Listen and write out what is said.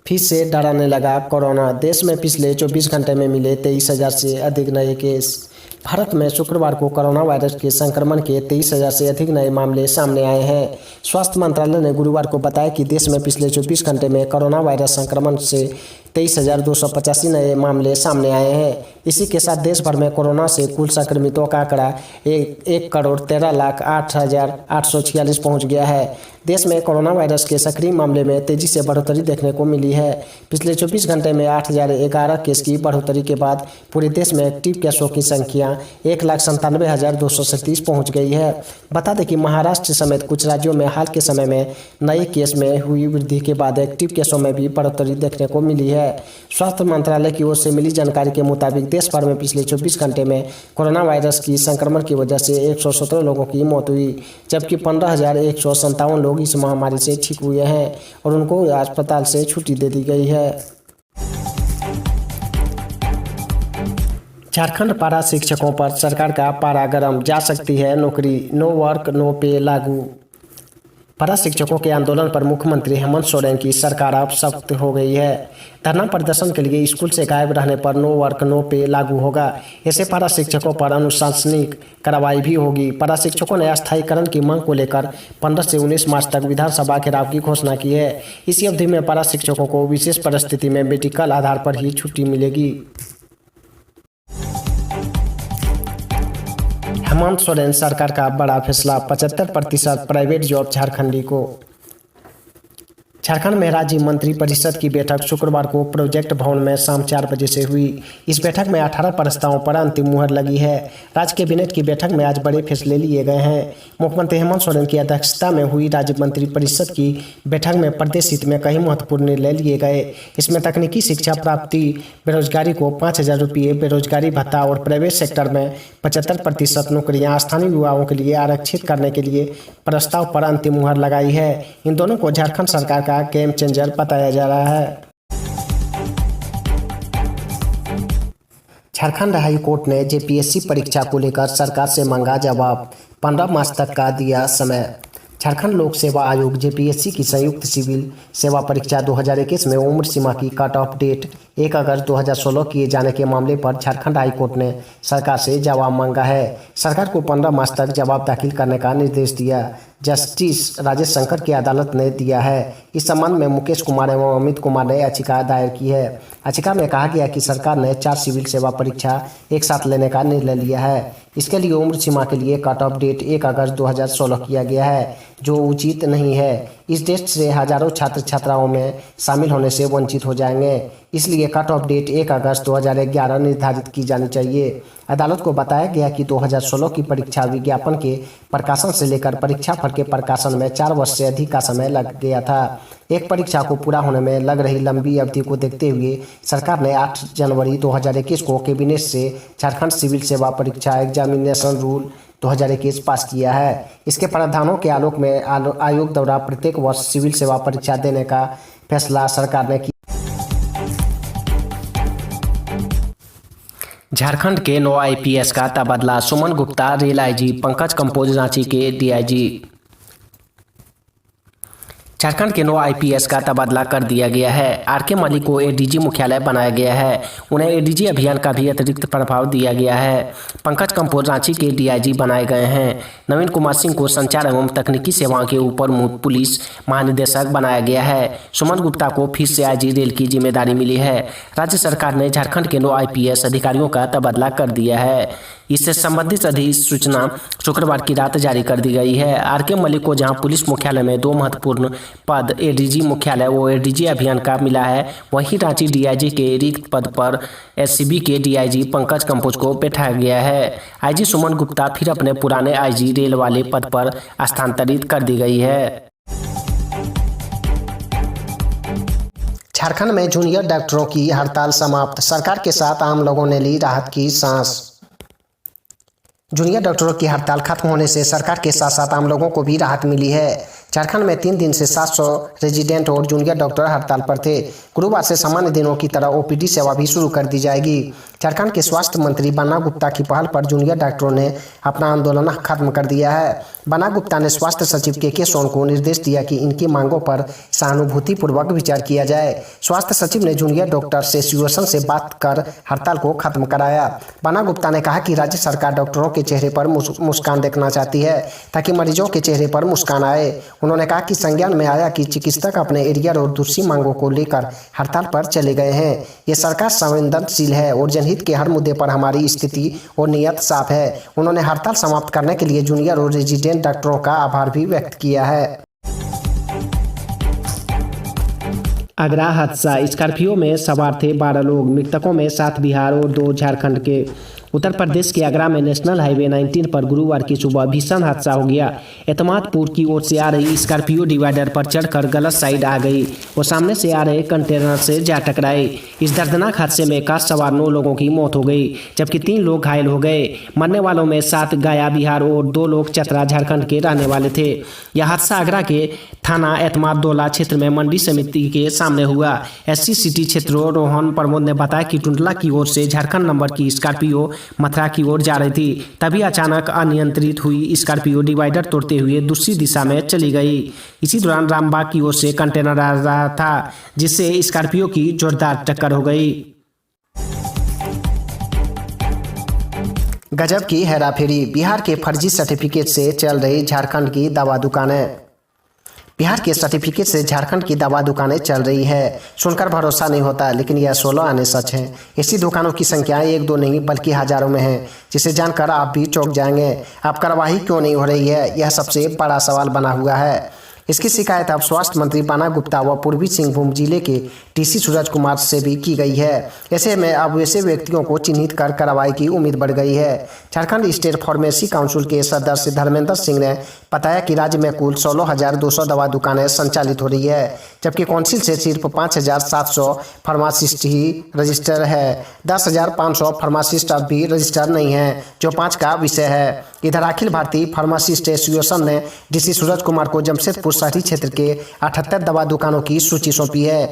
फिर से डराने लगा कोरोना। देश में पिछले 24 घंटे में मिले 23,000 से अधिक नए केस। भारत में शुक्रवार को कोरोना वायरस के संक्रमण के 23,000 से अधिक नए मामले सामने आए हैं। स्वास्थ्य मंत्रालय ने गुरुवार को बताया कि देश में पिछले 24 घंटे में कोरोना वायरस संक्रमण से 23,285 नए मामले सामने आए हैं। इसी के साथ देश भर में कोरोना से कुल संक्रमितों का आंकड़ा 1,13,08,846 पहुंच गया है। देश में कोरोना वायरस के सक्रिय मामले में तेजी से बढ़ोतरी देखने को मिली है। पिछले 24 घंटे में 8,011 केस की बढ़ोतरी के बाद पूरे देश में एक्टिव केसों की संख्या 1,97,237 पहुंच गई है। बता दें कि महाराष्ट्र समेत कुछ राज्यों में हाल के समय में नए केस में हुई वृद्धि के बाद एक्टिव केसों में भी बढ़ोतरी देखने को मिली है। स्वास्थ्य मंत्रालय की ओर से मिली जानकारी के मुताबिक देश भर में पिछले 24 घंटे में कोरोना वायरस की संक्रमण की वजह से 117 लोगों की मौत हुई, जबकि 15,157 लोग इस महामारी से ठीक हुए हैं और उनको अस्पताल से छुट्टी दे दी गई है। झारखंड पारा शिक्षकों पर सरकार का पारा गरम, जा सकती है नौकरी, नो वर्क नो पे लागू। पारा शिक्षकों के आंदोलन पर मुख्यमंत्री हेमंत सोरेन की सरकार अब सख्त हो गई है। धरना प्रदर्शन के लिए स्कूल से गायब रहने पर नो वर्क नो पे लागू होगा। ऐसे पारा शिक्षकों पर अनुशासनिक कार्रवाई भी होगी। पारा शिक्षकों ने अस्थायीकरण की मांग को लेकर 15 से 19 मार्च तक विधानसभा घेराव की घोषणा की है। इसी अवधि में पारा शिक्षकों को विशेष परिस्थिति में मेडिकल आधार पर ही छुट्टी मिलेगी। हेमंत सोरेन सरकार का बड़ा फैसला, 75% प्राइवेट जॉब झारखंडी को। झारखंड में राज्य मंत्री परिषद की बैठक शुक्रवार को प्रोजेक्ट भवन में शाम 4 बजे से हुई। इस बैठक में 18 प्रस्तावों पर अंतिम मुहर लगी है। राज्य कैबिनेट की बैठक में आज बड़े फैसले लिए गए हैं। मुख्यमंत्री हेमंत सोरेन की अध्यक्षता में हुई राज्य मंत्री परिषद की बैठक में प्रदेश हित में कई महत्वपूर्ण निर्णय लिए गए। इसमें तकनीकी शिक्षा प्राप्ति, बेरोजगारी को 5,000 रुपये बेरोजगारी भत्ता और प्राइवेट सेक्टर में 75% नौकरियां स्थानीय युवाओं के लिए आरक्षित करने के लिए प्रस्ताव पर अंतिम मुहर लगाई है। इन दोनों को झारखंड सरकार का गेम चेंजर बताया जा रहा है। झारखंड हाई कोर्ट ने जेपीएससी परीक्षा को लेकर सरकार से मांगा जवाब, 15 मार्च तक का दिया समय। झारखंड लोक सेवा आयोग जेपीएससी की संयुक्त सिविल सेवा परीक्षा 2021 में उम्र सीमा की कट ऑफ डेट 1 अगस्त 2016 किए जाने के मामले पर झारखंड हाईकोर्ट ने सरकार से जवाब मांगा है। सरकार को 15 मार्च तक जवाब दाखिल करने का निर्देश दिया जस्टिस राजेश शंकर की अदालत ने दिया है। इस संबंध में मुकेश कुमार एवं अमित कुमार ने याचिका दायर की है। याचिका में कहा गया कि सरकार ने 4 सिविल सेवा परीक्षा एक साथ लेने का निर्णय लिया है। इसके लिए उम्र सीमा के लिए कट ऑफ डेट 1 अगस्त 2016 किया गया है, जो उचित नहीं है। इस डेट से हजारों छात्र छात्राओं में शामिल होने से वंचित हो जाएंगे। इसलिए कट ऑफ डेट 1 अगस्त 2011 निर्धारित की जानी चाहिए। अदालत को बताया गया कि 2016 की परीक्षा विज्ञापन के प्रकाशन से लेकर परीक्षा फल के प्रकाशन में 4 वर्ष से अधिक का समय लग गया था। एक परीक्षा को पूरा होने में लग रही लंबी अवधि को देखते हुए सरकार ने 8 जनवरी 2021 को कैबिनेट से झारखंड सिविल सेवा परीक्षा एग्जामिनेशन रूल 2021 पास किया है। इसके प्रावधानों के आलोक में आयोग द्वारा प्रत्येक वर्ष सिविल सेवा परीक्षा देने का फैसला सरकार ने किया। झारखंड के 9 आईपीएस का तबादला, सुमन गुप्ता रेल आईजी, पंकज कंबोज रांची के डीआईजी। झारखंड के 9 आईपीएस का तबादला कर दिया गया है। आरके मलिक को एडीजी मुख्यालय बनाया गया है। उन्हें एडीजी अभियान का भी अतिरिक्त प्रभाव दिया गया है। पंकज कंबोज रांची के डीआईजी बनाए गए हैं। नवीन कुमार सिंह को संचार एवं तकनीकी सेवाओं के ऊपर पुलिस महानिदेशक बनाया गया है। सुमन गुप्ता को फिर से आईजी रेल की जिम्मेदारी मिली है। राज्य सरकार ने झारखंड के 9 आईपीएस अधिकारियों का तबादला कर दिया है। इससे संबंधित अधिसूचना शुक्रवार की रात जारी कर दी गई है। आरके मलिक को जहां पुलिस मुख्यालय में 2 महत्वपूर्ण पद एडीजी मुख्यालय व एडीजी अभियान का मिला है, वहीं रांची डीआईजी के रिक्त पद पर एससीबी के डीआईजी पंकज कंबोज को बैठाया गया है। आईजी सुमन गुप्ता फिर अपने पुराने आईजी रेल वाले पद पर स्थानांतरित कर दी गई है। झारखंड में जूनियर डॉक्टरों की हड़ताल समाप्त, सरकार के साथ आम लोगों ने ली राहत की सांस। जूनियर डॉक्टरों की हड़ताल खत्म होने से सरकार के साथ साथ आम लोगों को भी राहत मिली है। झारखंड में 3 दिन से 700 रेजिडेंट और जूनियर डॉक्टर हड़ताल पर थे। गुरुवार से सामान्य दिनों की तरह ओपीडी सेवा भी शुरू कर दी जाएगी। झारखंड के स्वास्थ्य मंत्री बन्ना गुप्ता की पहल पर जूनियर डॉक्टरों ने अपना आंदोलन खत्म कर दिया है। बन्ना गुप्ता ने स्वास्थ्य सचिव के सोन को निर्देश दिया कि इनकी मांगों पर सहानुभूतिपूर्वक विचार किया जाए। स्वास्थ्य सचिव ने जूनियर डॉक्टर एसोसिएशन से बात कर हड़ताल को खत्म कराया। बन्ना गुप्ता ने कहा कि राज्य सरकार डॉक्टरों के चेहरे पर मुस्कान देखना चाहती है ताकि मरीजों के चेहरे पर मुस्कान आए। उन्होंने कहा कि संज्ञान में आया कि चिकित्सक अपने एरियर और दूसरी मांगों को लेकर हड़ताल पर चले गए हैं। ये सरकार संवेदनशील है और जनहित के हर मुद्दे पर हमारी स्थिति और नियत साफ है। उन्होंने हड़ताल समाप्त करने के लिए जूनियर और रेजिडेंट डॉक्टरों का आभार भी व्यक्त किया है। आगरा हादसा, स्कॉर्पियो में सवार थे 12 लोग, मृतकों में 7 बिहार और 2 झारखंड के। उत्तर प्रदेश के आगरा में नेशनल हाईवे 19 पर गुरुवार की सुबह भीषण हादसा हो गया। एतमादपुर की ओर से आ रही स्कॉर्पियो डिवाइडर पर चढ़कर गलत साइड आ गई और सामने से आ रहे कंटेनर से जा टकराई। इस दर्दनाक हादसे में कार सवार 9 लोगों की मौत हो गई, जबकि 3 लोग घायल हो गए। मरने वालों में 7 गया बिहार और 2 लोग चतरा झारखंड के रहने वाले थे। यह हादसा आगरा के थाना एतमाददौला क्षेत्र में मंडी समिति के सामने हुआ। एससी सिटी क्षेत्र रोहन प्रमोद ने बताया कि टुंडला की ओर से झारखंड नंबर की स्कॉर्पियो मथुरा की ओर जा रही थी। तभी अचानक अनियंत्रित हुई स्कॉर्पियो डिवाइडर तोड़ते हुए दूसरी दिशा में चली गई। इसी दौरान रामबाग की ओर से कंटेनर आ रहा था, जिससे स्कॉर्पियो की जोरदार टक्कर हो गई। गजब की हेराफेरी, बिहार के फर्जी सर्टिफिकेट से चल रही झारखंड की दवा दुकानें। बिहार के सर्टिफिकेट से झारखंड की दवा दुकानें चल रही है। सुनकर भरोसा नहीं होता, लेकिन यह 16 आने सच है। ऐसी दुकानों की संख्या 1-2 नहीं बल्कि हजारों में है, जिसे जानकर आप भी चौंक जाएंगे। अब कार्रवाई क्यों नहीं हो रही है, यह सबसे बड़ा सवाल बना हुआ है। इसकी शिकायत अब स्वास्थ्य मंत्री बन्ना गुप्ता व पूर्वी सिंहभूम जिले के टीसी सूरज कुमार से भी की गई है। ऐसे में अब ऐसे व्यक्तियों को चिन्हित कर कार्रवाई की उम्मीद बढ़ गई है। झारखंड स्टेट फार्मेसी काउंसिल के सदस्य धर्मेंद्र सिंह ने बताया कि राज्य में कुल 16,200 दवा दुकानें संचालित हो रही है, जबकि काउंसिल से सिर्फ 5,700 फार्मासिस्ट ही रजिस्टर है। 10,500 फार्मासिस्ट अब भी रजिस्टर नहीं है, जो 5 का विषय है। इधर अखिल भारतीय फार्मासिस्ट एसोसिएशन ने डीसी सूरज कुमार को जमशेदपुर शहरी क्षेत्र के 78 दवा दुकानों की सूची सौंपी है,